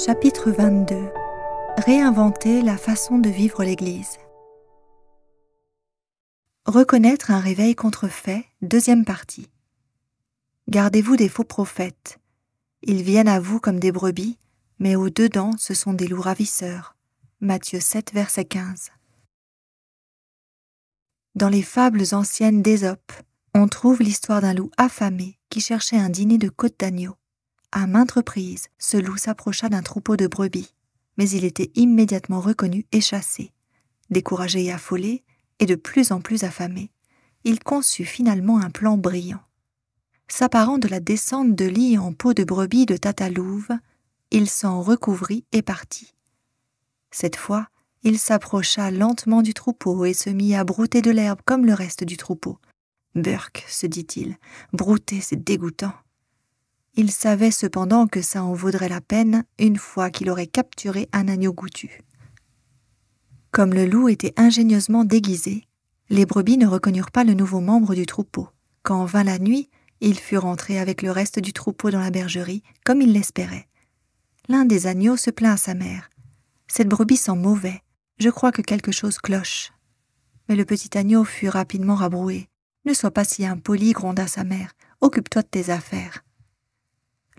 Chapitre 22. Réinventer la façon de vivre l'Église. Reconnaître un réveil contrefait, deuxième partie. Gardez-vous des faux prophètes. Ils viennent à vous comme des brebis, mais au-dedans ce sont des loups ravisseurs. Matthieu 7, verset 15. Dans les fables anciennes d'Ésope, on trouve l'histoire d'un loup affamé qui cherchait un dîner de côte d'agneau. À maintes reprises, ce loup s'approcha d'un troupeau de brebis, mais il était immédiatement reconnu et chassé. Découragé et affolé, et de plus en plus affamé, il conçut finalement un plan brillant. S'apparant de la descente de lit en peau de brebis de Tatalouve, il s'en recouvrit et partit. Cette fois, il s'approcha lentement du troupeau et se mit à brouter de l'herbe comme le reste du troupeau. « Burk », se dit-il, « brouter, c'est dégoûtant. » Il savait cependant que ça en vaudrait la peine une fois qu'il aurait capturé un agneau goûtu. Comme le loup était ingénieusement déguisé, les brebis ne reconnurent pas le nouveau membre du troupeau. Quand vint la nuit, il fut rentré avec le reste du troupeau dans la bergerie, comme il l'espérait. L'un des agneaux se plaint à sa mère. « Cette brebis sent mauvais, je crois que quelque chose cloche. » Mais le petit agneau fut rapidement rabroué. « Ne sois pas si impoli, gronda sa mère, occupe-toi de tes affaires. »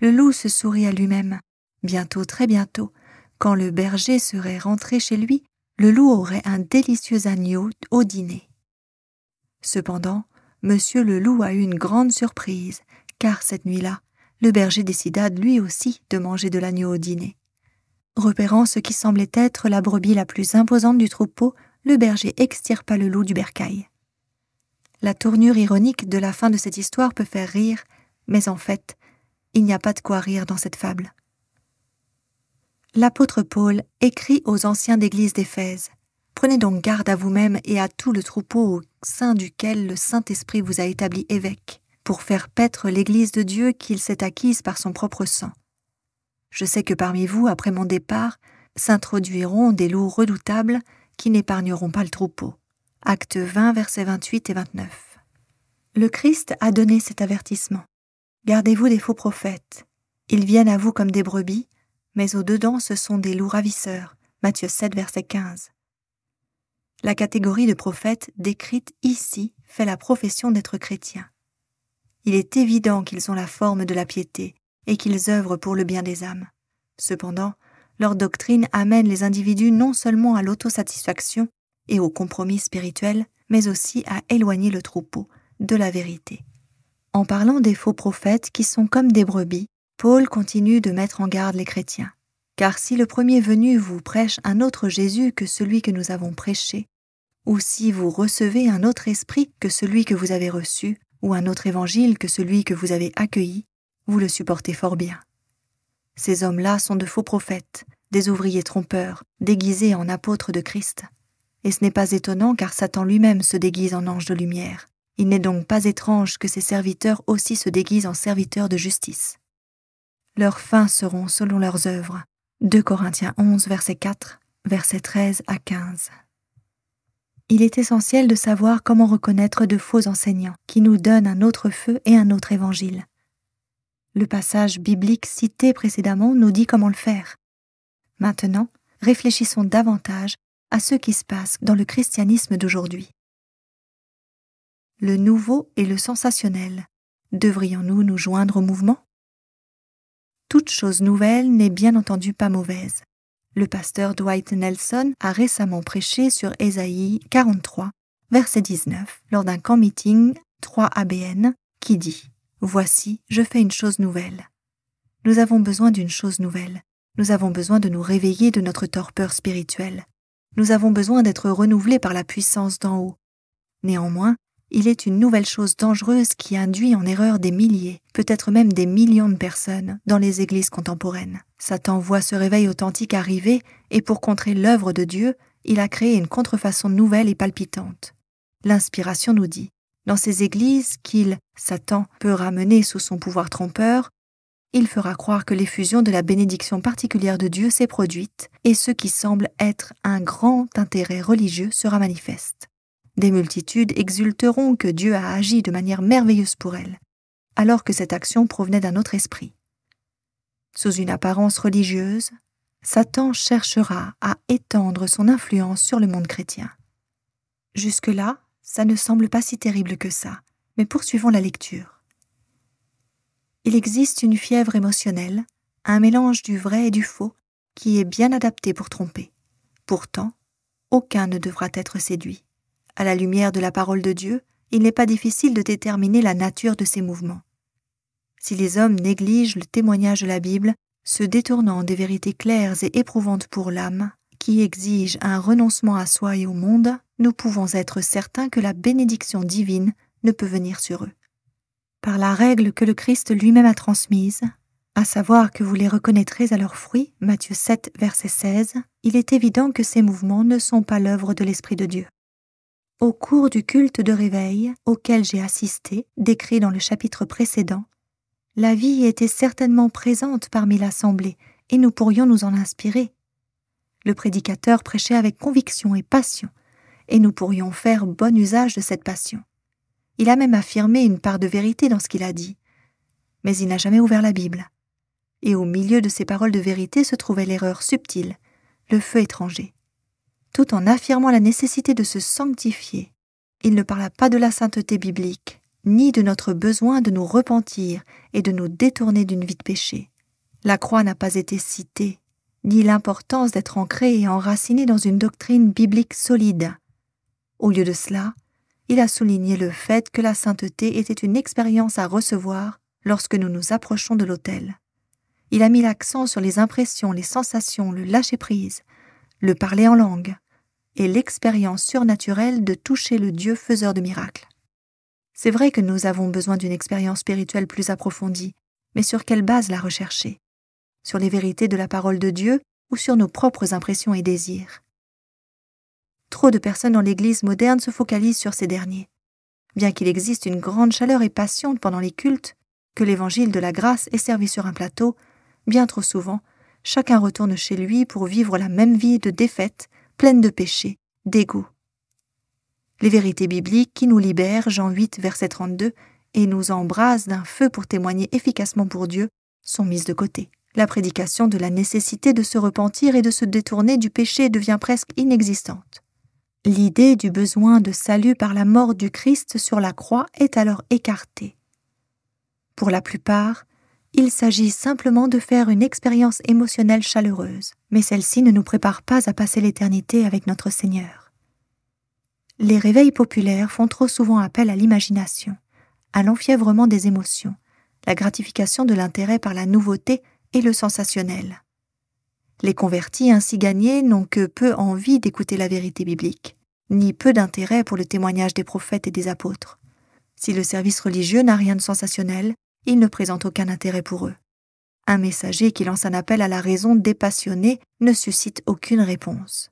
Le loup se sourit à lui-même. Bientôt, très bientôt, quand le berger serait rentré chez lui, le loup aurait un délicieux agneau au dîner. Cependant, monsieur le loup a eu une grande surprise, car cette nuit-là, le berger décida lui aussi de manger de l'agneau au dîner. Repérant ce qui semblait être la brebis la plus imposante du troupeau, le berger extirpa le loup du bercail. La tournure ironique de la fin de cette histoire peut faire rire, mais en fait, il n'y a pas de quoi rire dans cette fable. L'apôtre Paul écrit aux anciens d'église d'Éphèse. Prenez donc garde à vous-même et à tout le troupeau au sein duquel le Saint-Esprit vous a établi évêque, pour faire paître l'église de Dieu qu'il s'est acquise par son propre sang. Je sais que parmi vous, après mon départ, s'introduiront des loups redoutables qui n'épargneront pas le troupeau. Acte 20, versets 28 et 29. Le Christ a donné cet avertissement. Gardez-vous des faux prophètes. Ils viennent à vous comme des brebis, mais au-dedans ce sont des loups ravisseurs. Matthieu 7, verset 15. La catégorie de prophètes décrite ici fait la profession d'être chrétiens. Il est évident qu'ils ont la forme de la piété et qu'ils œuvrent pour le bien des âmes. Cependant, leur doctrine amène les individus non seulement à l'autosatisfaction et au compromis spirituel, mais aussi à éloigner le troupeau de la vérité. En parlant des faux prophètes qui sont comme des brebis, Paul continue de mettre en garde les chrétiens. Car si le premier venu vous prêche un autre Jésus que celui que nous avons prêché, ou si vous recevez un autre esprit que celui que vous avez reçu, ou un autre évangile que celui que vous avez accueilli, vous le supportez fort bien. Ces hommes-là sont de faux prophètes, des ouvriers trompeurs, déguisés en apôtres de Christ. Et ce n'est pas étonnant car Satan lui-même se déguise en ange de lumière. Il n'est donc pas étrange que ses serviteurs aussi se déguisent en serviteurs de justice. Leurs fins seront selon leurs œuvres. 2 Corinthiens 11, verset 4, verset 13 à 15. Il est essentiel de savoir comment reconnaître de faux enseignants qui nous donnent un autre feu et un autre évangile. Le passage biblique cité précédemment nous dit comment le faire. Maintenant, réfléchissons davantage à ce qui se passe dans le christianisme d'aujourd'hui. Le nouveau et le sensationnel. Devrions-nous nous joindre au mouvement? Toute chose nouvelle n'est bien entendu pas mauvaise. Le pasteur Dwight Nelson a récemment prêché sur Ésaïe 43, verset 19, lors d'un camp meeting 3 ABN, qui dit « Voici, je fais une chose nouvelle. » Nous avons besoin d'une chose nouvelle. Nous avons besoin de nous réveiller de notre torpeur spirituelle. Nous avons besoin d'être renouvelés par la puissance d'en haut. Néanmoins, il est une nouvelle chose dangereuse qui induit en erreur des milliers, peut-être même des millions de personnes dans les églises contemporaines. Satan voit ce réveil authentique arriver et pour contrer l'œuvre de Dieu, il a créé une contrefaçon nouvelle et palpitante. L'inspiration nous dit, dans ces églises qu'il, Satan, peut ramener sous son pouvoir trompeur, il fera croire que l'effusion de la bénédiction particulière de Dieu s'est produite et ce qui semble être un grand intérêt religieux sera manifeste. Des multitudes exulteront que Dieu a agi de manière merveilleuse pour elles, alors que cette action provenait d'un autre esprit. Sous une apparence religieuse, Satan cherchera à étendre son influence sur le monde chrétien. Jusque-là, ça ne semble pas si terrible que ça, mais poursuivons la lecture. Il existe une fièvre émotionnelle, un mélange du vrai et du faux, qui est bien adapté pour tromper. Pourtant, aucun ne devra être séduit. À la lumière de la parole de Dieu, il n'est pas difficile de déterminer la nature de ces mouvements. Si les hommes négligent le témoignage de la Bible, se détournant des vérités claires et éprouvantes pour l'âme, qui exigent un renoncement à soi et au monde, nous pouvons être certains que la bénédiction divine ne peut venir sur eux. Par la règle que le Christ lui-même a transmise, à savoir que vous les reconnaîtrez à leurs fruits, Matthieu 7, verset 16, il est évident que ces mouvements ne sont pas l'œuvre de l'Esprit de Dieu. Au cours du culte de réveil auquel j'ai assisté, décrit dans le chapitre précédent, la vie était certainement présente parmi l'assemblée et nous pourrions nous en inspirer. Le prédicateur prêchait avec conviction et passion, et nous pourrions faire bon usage de cette passion. Il a même affirmé une part de vérité dans ce qu'il a dit, mais il n'a jamais ouvert la Bible. Et au milieu de ces paroles de vérité se trouvait l'erreur subtile, le feu étranger. Tout en affirmant la nécessité de se sanctifier, il ne parla pas de la sainteté biblique, ni de notre besoin de nous repentir et de nous détourner d'une vie de péché. La croix n'a pas été citée, ni l'importance d'être ancré et enraciné dans une doctrine biblique solide. Au lieu de cela, il a souligné le fait que la sainteté était une expérience à recevoir lorsque nous nous approchons de l'autel. Il a mis l'accent sur les impressions, les sensations, le lâcher-prise, le parler en langue et l'expérience surnaturelle de toucher le Dieu faiseur de miracles. C'est vrai que nous avons besoin d'une expérience spirituelle plus approfondie, mais sur quelle base la rechercher? Sur les vérités de la parole de Dieu ou sur nos propres impressions et désirs? Trop de personnes dans l'Église moderne se focalisent sur ces derniers. Bien qu'il existe une grande chaleur et passion pendant les cultes, que l'évangile de la grâce est servi sur un plateau, bien trop souvent, chacun retourne chez lui pour vivre la même vie de défaite, pleine de péchés, d'ego. Les vérités bibliques qui nous libèrent, Jean 8, verset 32, et nous embrasent d'un feu pour témoigner efficacement pour Dieu, sont mises de côté. La prédication de la nécessité de se repentir et de se détourner du péché devient presque inexistante. L'idée du besoin de salut par la mort du Christ sur la croix est alors écartée. Pour la plupart, il s'agit simplement de faire une expérience émotionnelle chaleureuse, mais celle-ci ne nous prépare pas à passer l'éternité avec notre Seigneur. Les réveils populaires font trop souvent appel à l'imagination, à l'enfièvrement des émotions, la gratification de l'intérêt par la nouveauté et le sensationnel. Les convertis ainsi gagnés n'ont que peu envie d'écouter la vérité biblique, ni peu d'intérêt pour le témoignage des prophètes et des apôtres. Si le service religieux n'a rien de sensationnel, il ne présente aucun intérêt pour eux. Un messager qui lance un appel à la raison dépassionnée ne suscite aucune réponse.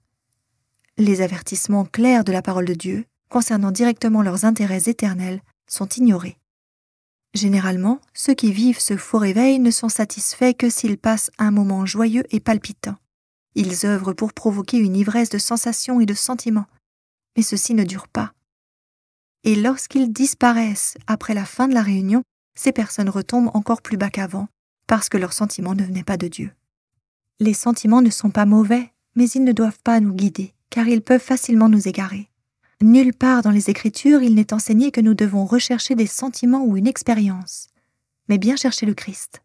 Les avertissements clairs de la parole de Dieu, concernant directement leurs intérêts éternels, sont ignorés. Généralement, ceux qui vivent ce faux réveil ne sont satisfaits que s'ils passent un moment joyeux et palpitant. Ils œuvrent pour provoquer une ivresse de sensations et de sentiments, mais ceci ne dure pas. Et lorsqu'ils disparaissent après la fin de la réunion, ces personnes retombent encore plus bas qu'avant, parce que leurs sentiments ne venaient pas de Dieu. Les sentiments ne sont pas mauvais, mais ils ne doivent pas nous guider, car ils peuvent facilement nous égarer. Nulle part dans les Écritures il n'est enseigné que nous devons rechercher des sentiments ou une expérience, mais bien chercher le Christ.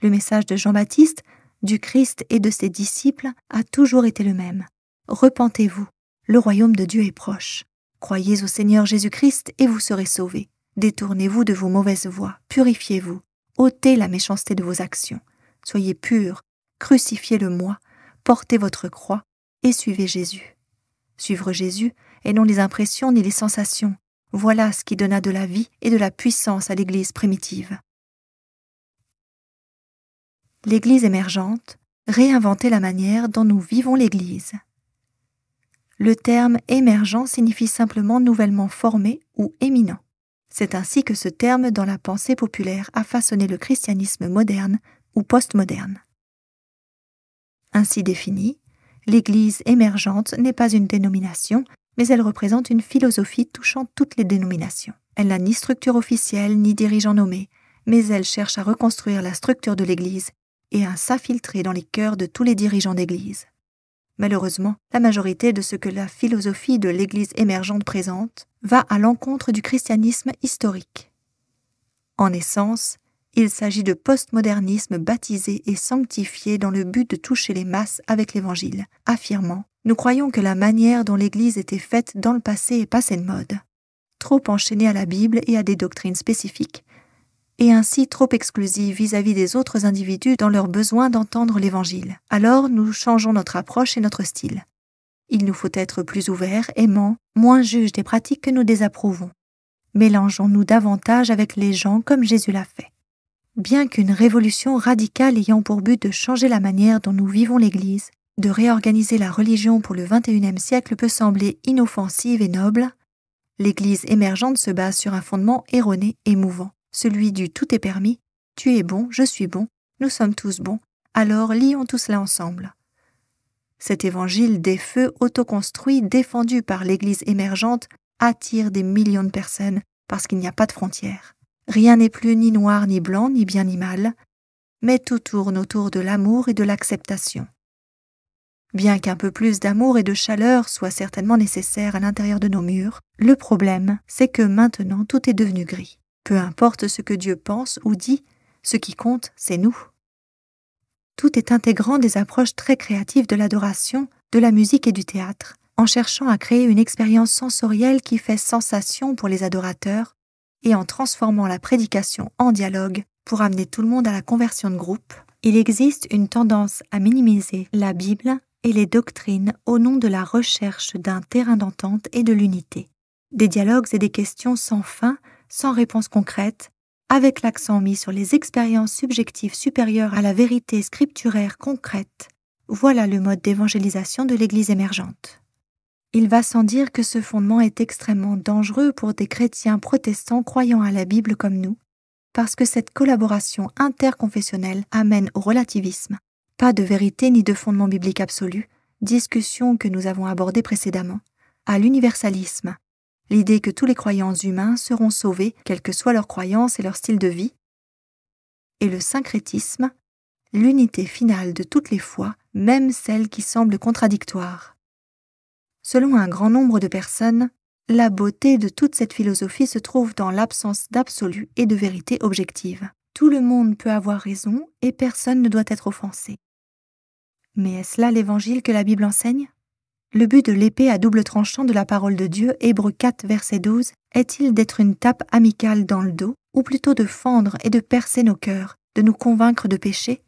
Le message de Jean-Baptiste, du Christ et de ses disciples a toujours été le même. Repentez-vous, le royaume de Dieu est proche. Croyez au Seigneur Jésus-Christ et vous serez sauvés. Détournez-vous de vos mauvaises voies, purifiez-vous, ôtez la méchanceté de vos actions. Soyez purs, crucifiez le moi, portez votre croix et suivez Jésus. Suivre Jésus et non les impressions ni les sensations, voilà ce qui donna de la vie et de la puissance à l'Église primitive. L'Église émergente réinventait la manière dont nous vivons l'Église. Le terme émergent signifie simplement nouvellement formé ou éminent. C'est ainsi que ce terme dans la pensée populaire a façonné le christianisme moderne ou postmoderne. Ainsi définie, l'Église émergente n'est pas une dénomination, mais elle représente une philosophie touchant toutes les dénominations. Elle n'a ni structure officielle ni dirigeant nommé, mais elle cherche à reconstruire la structure de l'Église et à s'infiltrer dans les cœurs de tous les dirigeants d'Église. Malheureusement, la majorité de ce que la philosophie de l'Église émergente présente va à l'encontre du christianisme historique. En essence, il s'agit de postmodernisme baptisé et sanctifié dans le but de toucher les masses avec l'Évangile, affirmant « Nous croyons que la manière dont l'Église était faite dans le passé est passée de mode », trop enchaînée à la Bible et à des doctrines spécifiques, et ainsi trop exclusive vis-à-vis des autres individus dans leur besoin d'entendre l'Évangile. Alors nous changeons notre approche et notre style. Il nous faut être plus ouverts, aimants, moins juges des pratiques que nous désapprouvons. Mélangeons-nous davantage avec les gens comme Jésus l'a fait. Bien qu'une révolution radicale ayant pour but de changer la manière dont nous vivons l'Église, de réorganiser la religion pour le XXIe siècle peut sembler inoffensive et noble, l'Église émergente se base sur un fondement erroné et mouvant. Celui du « tout est permis »,« tu es bon, je suis bon, nous sommes tous bons, alors lions tout cela ensemble ». Cet évangile des feux autoconstruit défendu par l'Église émergente attire des millions de personnes parce qu'il n'y a pas de frontières. Rien n'est plus ni noir ni blanc, ni bien ni mal, mais tout tourne autour de l'amour et de l'acceptation. Bien qu'un peu plus d'amour et de chaleur soit certainement nécessaire à l'intérieur de nos murs, le problème, c'est que maintenant tout est devenu gris. Peu importe ce que Dieu pense ou dit, ce qui compte, c'est nous. Tout est intégrant des approches très créatives de l'adoration, de la musique et du théâtre, en cherchant à créer une expérience sensorielle qui fait sensation pour les adorateurs et en transformant la prédication en dialogue pour amener tout le monde à la conversion de groupe. Il existe une tendance à minimiser la Bible et les doctrines au nom de la recherche d'un terrain d'entente et de l'unité. Des dialogues et des questions sans fin, sans réponse concrète, avec l'accent mis sur les expériences subjectives supérieures à la vérité scripturaire concrète. Voilà le mode d'évangélisation de l'Église émergente. Il va sans dire que ce fondement est extrêmement dangereux pour des chrétiens protestants croyant à la Bible comme nous, parce que cette collaboration interconfessionnelle amène au relativisme. Pas de vérité ni de fondement biblique absolu, discussion que nous avons abordée précédemment, à l'universalisme, l'idée que tous les croyants humains seront sauvés, quelles que soient leurs croyances et leur style de vie, et le syncrétisme, l'unité finale de toutes les foi, même celles qui semblent contradictoires. Selon un grand nombre de personnes, la beauté de toute cette philosophie se trouve dans l'absence d'absolu et de vérité objective. Tout le monde peut avoir raison et personne ne doit être offensé. Mais est-ce là l'évangile que la Bible enseigne ? Le but de l'épée à double tranchant de la parole de Dieu, Hébreux 4, verset 12, est-il d'être une tape amicale dans le dos, ou plutôt de fendre et de percer nos cœurs, de nous convaincre de péché ?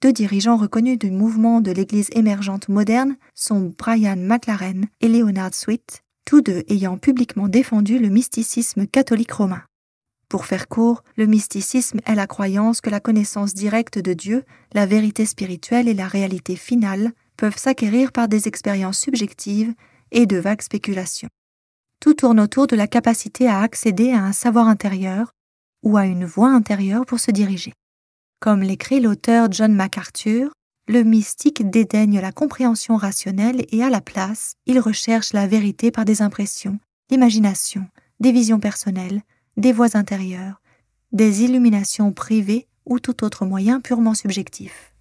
Deux dirigeants reconnus du mouvement de l'Église émergente moderne sont Brian McLaren et Leonard Sweet, tous deux ayant publiquement défendu le mysticisme catholique romain. Pour faire court, le mysticisme est la croyance que la connaissance directe de Dieu, la vérité spirituelle et la réalité finale peuvent s'acquérir par des expériences subjectives et de vagues spéculations. Tout tourne autour de la capacité à accéder à un savoir intérieur ou à une voie intérieure pour se diriger. Comme l'écrit l'auteur John MacArthur, le mystique dédaigne la compréhension rationnelle et à la place, il recherche la vérité par des impressions, l'imagination, des visions personnelles, des voies intérieures, des illuminations privées ou tout autre moyen purement subjectif.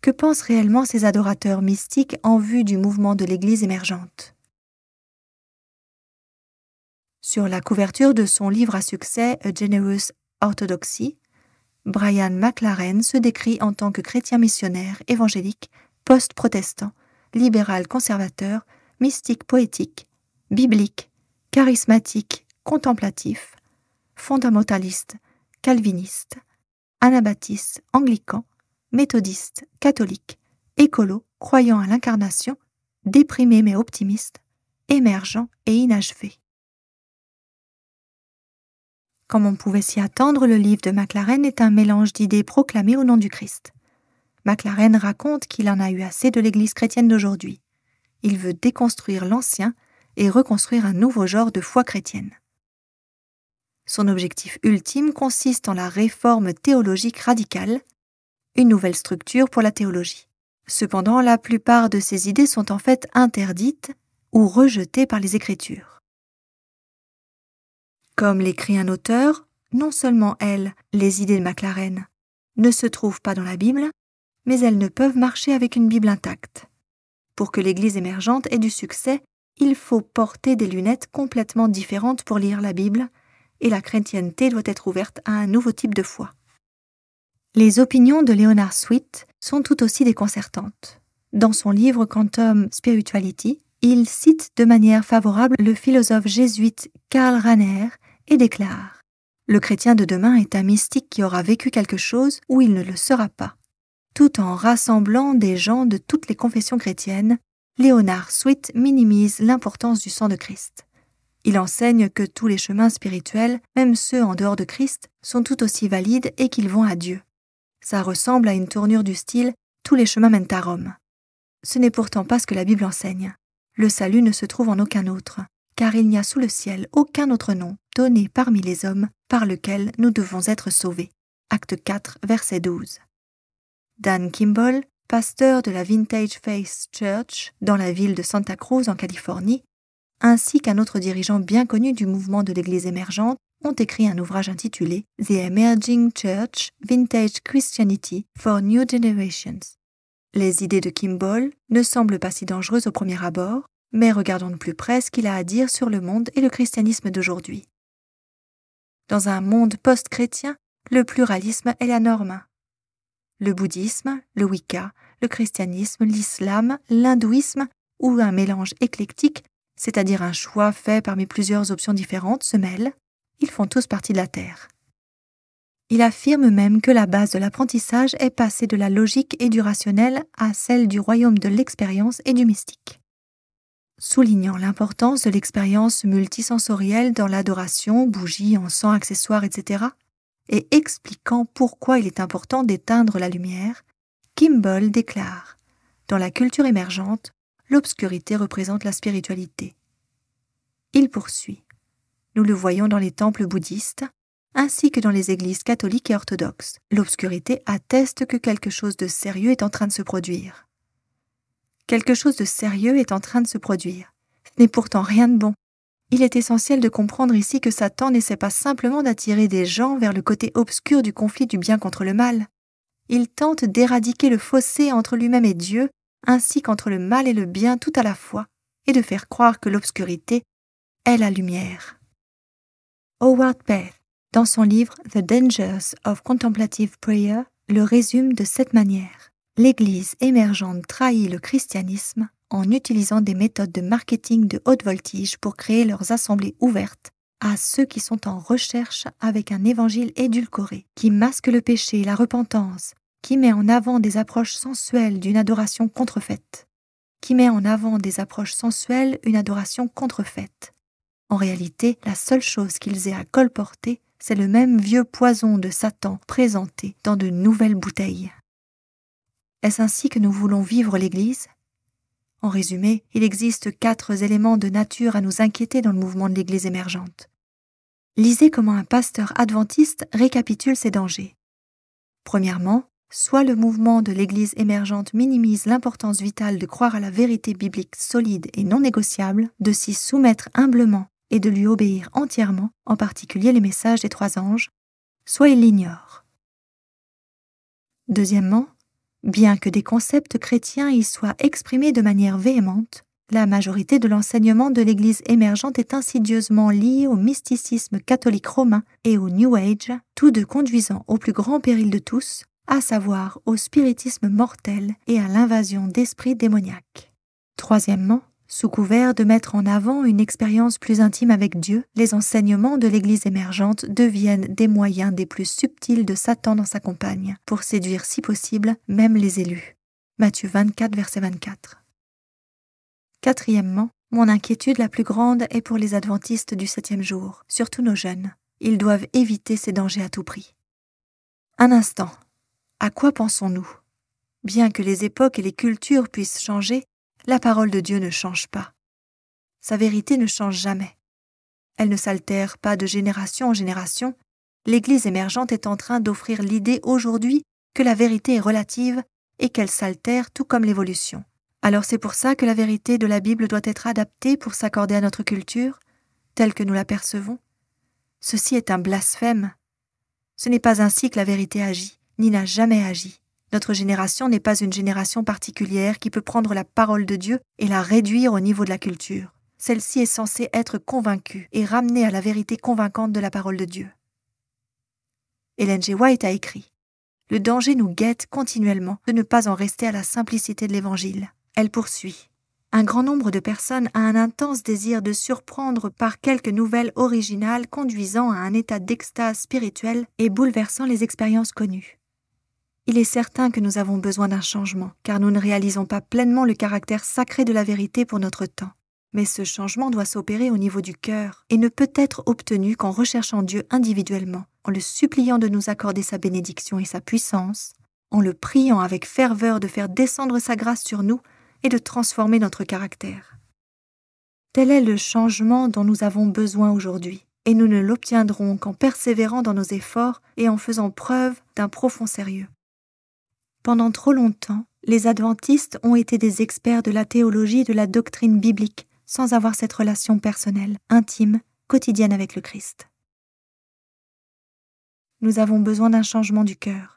Que pensent réellement ces adorateurs mystiques en vue du mouvement de l'Église émergente ? Sur la couverture de son livre à succès A Generous Orthodoxy, Brian McLaren se décrit en tant que chrétien missionnaire, évangélique, post-protestant, libéral conservateur, mystique poétique, biblique, charismatique, contemplatif, fondamentaliste, calviniste, anabaptiste, anglican, méthodiste, catholique, écolo, croyant à l'incarnation, déprimé mais optimiste, émergent et inachevé. Comme on pouvait s'y attendre, le livre de McLaren est un mélange d'idées proclamées au nom du Christ. McLaren raconte qu'il en a eu assez de l'Église chrétienne d'aujourd'hui. Il veut déconstruire l'ancien et reconstruire un nouveau genre de foi chrétienne. Son objectif ultime consiste en la réforme théologique radicale, une nouvelle structure pour la théologie. Cependant, la plupart de ces idées sont en fait interdites ou rejetées par les Écritures. Comme l'écrit un auteur, non seulement elles, les idées de Maclaren, ne se trouvent pas dans la Bible, mais elles ne peuvent marcher avec une Bible intacte. Pour que l'Église émergente ait du succès, il faut porter des lunettes complètement différentes pour lire la Bible, et la chrétienté doit être ouverte à un nouveau type de foi. Les opinions de Leonard Sweet sont tout aussi déconcertantes. Dans son livre Quantum Spirituality, il cite de manière favorable le philosophe jésuite Karl Rahner et déclare « Le chrétien de demain est un mystique qui aura vécu quelque chose ou il ne le sera pas. » Tout en rassemblant des gens de toutes les confessions chrétiennes, Leonard Sweet minimise l'importance du sang de Christ. Il enseigne que tous les chemins spirituels, même ceux en dehors de Christ, sont tout aussi valides et qu'ils vont à Dieu. Ça ressemble à une tournure du style « tous les chemins mènent à Rome ». Ce n'est pourtant pas ce que la Bible enseigne. Le salut ne se trouve en aucun autre, car il n'y a sous le ciel aucun autre nom donné parmi les hommes par lequel nous devons être sauvés. Acte 4, verset 12. Dan Kimball, pasteur de la Vintage Faith Church dans la ville de Santa Cruz en Californie, ainsi qu'un autre dirigeant bien connu du mouvement de l'Église émergente, ont écrit un ouvrage intitulé « The Emerging Church Vintage Christianity for New Generations ». Les idées de Kimball ne semblent pas si dangereuses au premier abord, mais regardons de plus près ce qu'il a à dire sur le monde et le christianisme d'aujourd'hui. Dans un monde post-chrétien, le pluralisme est la norme. Le bouddhisme, le wicca, le christianisme, l'islam, l'hindouisme ou un mélange éclectique, c'est-à-dire un choix fait parmi plusieurs options différentes, se mêlent. Ils font tous partie de la Terre. Il affirme même que la base de l'apprentissage est passée de la logique et du rationnel à celle du royaume de l'expérience et du mystique. Soulignant l'importance de l'expérience multisensorielle dans l'adoration, bougies, encens, accessoires, etc., et expliquant pourquoi il est important d'éteindre la lumière, Kimball déclare « Dans la culture émergente, l'obscurité représente la spiritualité. » Il poursuit. Nous le voyons dans les temples bouddhistes, ainsi que dans les églises catholiques et orthodoxes. L'obscurité atteste que quelque chose de sérieux est en train de se produire. Quelque chose de sérieux est en train de se produire. Ce n'est pourtant rien de bon. Il est essentiel de comprendre ici que Satan n'essaie pas simplement d'attirer des gens vers le côté obscur du conflit du bien contre le mal. Il tente d'éradiquer le fossé entre lui-même et Dieu, ainsi qu'entre le mal et le bien tout à la fois, et de faire croire que l'obscurité est la lumière. Howard Peth, dans son livre The Dangers of Contemplative Prayer, le résume de cette manière. L'Église émergente trahit le christianisme en utilisant des méthodes de marketing de haute voltige pour créer leurs assemblées ouvertes à ceux qui sont en recherche avec un évangile édulcoré, qui masque le péché et la repentance, qui met en avant des approches sensuelles d'une adoration contrefaite, une adoration contrefaite. En réalité, la seule chose qu'ils aient à colporter, c'est le même vieux poison de Satan présenté dans de nouvelles bouteilles. Est-ce ainsi que nous voulons vivre l'Église ? En résumé, il existe 4 éléments de nature à nous inquiéter dans le mouvement de l'Église émergente. Lisez comment un pasteur adventiste récapitule ces dangers. Premièrement, soit le mouvement de l'Église émergente minimise l'importance vitale de croire à la vérité biblique solide et non négociable, de s'y soumettre humblement et de lui obéir entièrement, en particulier les messages des 3 anges, soit il l'ignore. Deuxièmement, bien que des concepts chrétiens y soient exprimés de manière véhémente, la majorité de l'enseignement de l'Église émergente est insidieusement liée au mysticisme catholique romain et au New Age, tous deux conduisant au plus grand péril de tous, à savoir au spiritisme mortel et à l'invasion d'esprits démoniaques. Troisièmement, sous couvert de mettre en avant une expérience plus intime avec Dieu, les enseignements de l'Église émergente deviennent des moyens des plus subtils de Satan dans sa campagne, pour séduire si possible même les élus. Matthieu 24, verset 24. Quatrièmement, mon inquiétude la plus grande est pour les adventistes du 7e jour, surtout nos jeunes. Ils doivent éviter ces dangers à tout prix. Un instant, à quoi pensons-nous ? Bien que les époques et les cultures puissent changer, la parole de Dieu ne change pas. Sa vérité ne change jamais. Elle ne s'altère pas de génération en génération. L'Église émergente est en train d'offrir l'idée aujourd'hui que la vérité est relative et qu'elle s'altère tout comme l'évolution. Alors c'est pour ça que la vérité de la Bible doit être adaptée pour s'accorder à notre culture, telle que nous la percevons. Ceci est un blasphème. Ce n'est pas ainsi que la vérité agit, ni n'a jamais agi. Notre génération n'est pas une génération particulière qui peut prendre la parole de Dieu et la réduire au niveau de la culture. Celle-ci est censée être convaincue et ramenée à la vérité convaincante de la parole de Dieu. Ellen G. White a écrit « Le danger nous guette continuellement de ne pas en rester à la simplicité de l'Évangile. » Elle poursuit « Un grand nombre de personnes a un intense désir de surprendre par quelques nouvelles originales conduisant à un état d'extase spirituelle et bouleversant les expériences connues. Il est certain que nous avons besoin d'un changement, car nous ne réalisons pas pleinement le caractère sacré de la vérité pour notre temps. Mais ce changement doit s'opérer au niveau du cœur et ne peut être obtenu qu'en recherchant Dieu individuellement, en le suppliant de nous accorder sa bénédiction et sa puissance, en le priant avec ferveur de faire descendre sa grâce sur nous et de transformer notre caractère. Tel est le changement dont nous avons besoin aujourd'hui, et nous ne l'obtiendrons qu'en persévérant dans nos efforts et en faisant preuve d'un profond sérieux. Pendant trop longtemps, les adventistes ont été des experts de la théologie et de la doctrine biblique, sans avoir cette relation personnelle, intime, quotidienne avec le Christ. Nous avons besoin d'un changement du cœur.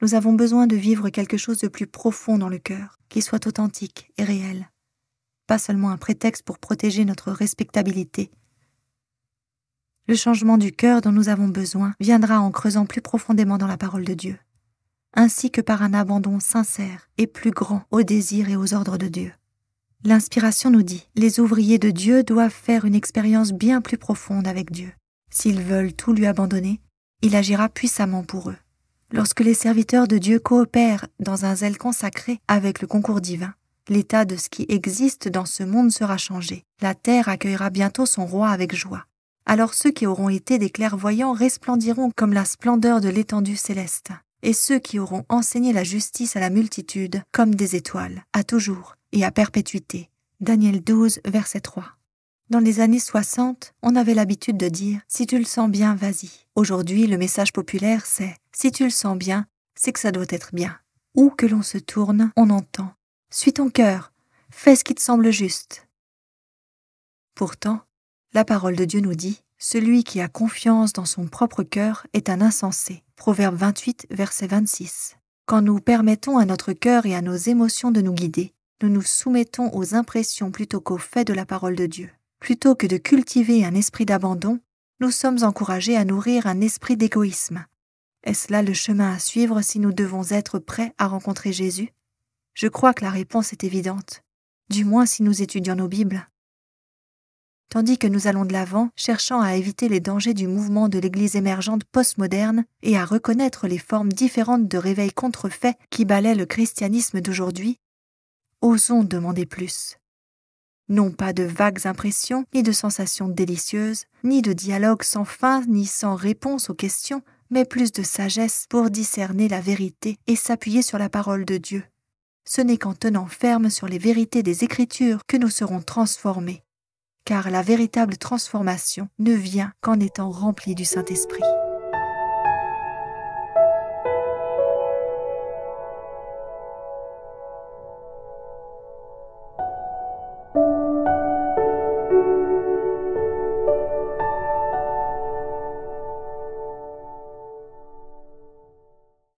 Nous avons besoin de vivre quelque chose de plus profond dans le cœur, qui soit authentique et réel. Pas seulement un prétexte pour protéger notre respectabilité. Le changement du cœur dont nous avons besoin viendra en creusant plus profondément dans la parole de Dieu, ainsi que par un abandon sincère et plus grand aux désirs et aux ordres de Dieu. L'inspiration nous dit, les ouvriers de Dieu doivent faire une expérience bien plus profonde avec Dieu. S'ils veulent tout lui abandonner, il agira puissamment pour eux. Lorsque les serviteurs de Dieu coopèrent dans un zèle consacré avec le concours divin, l'état de ce qui existe dans ce monde sera changé. La terre accueillera bientôt son roi avec joie. Alors ceux qui auront été des clairvoyants resplendiront comme la splendeur de l'étendue céleste, et ceux qui auront enseigné la justice à la multitude comme des étoiles, à toujours et à perpétuité. Daniel 12, verset 3. Dans les années 60, on avait l'habitude de dire « si tu le sens bien, vas-y ». Aujourd'hui, le message populaire, c'est « si tu le sens bien, c'est que ça doit être bien ». Où que l'on se tourne, on entend « suis ton cœur, fais ce qui te semble juste ». Pourtant, la parole de Dieu nous dit « celui qui a confiance dans son propre cœur est un insensé ». Proverbe 28, verset 26. Quand nous permettons à notre cœur et à nos émotions de nous guider, nous nous soumettons aux impressions plutôt qu'aux faits de la parole de Dieu. Plutôt que de cultiver un esprit d'abandon, nous sommes encouragés à nourrir un esprit d'égoïsme. Est-ce là le chemin à suivre si nous devons être prêts à rencontrer Jésus? Je crois que la réponse est évidente, du moins si nous étudions nos Bibles. Tandis que nous allons de l'avant, cherchant à éviter les dangers du mouvement de l'Église émergente postmoderne et à reconnaître les formes différentes de réveil contrefait qui balaient le christianisme d'aujourd'hui, osons demander plus. Non pas de vagues impressions, ni de sensations délicieuses, ni de dialogues sans fin, ni sans réponse aux questions, mais plus de sagesse pour discerner la vérité et s'appuyer sur la parole de Dieu. Ce n'est qu'en tenant ferme sur les vérités des Écritures que nous serons transformés, car la véritable transformation ne vient qu'en étant remplis du Saint-Esprit.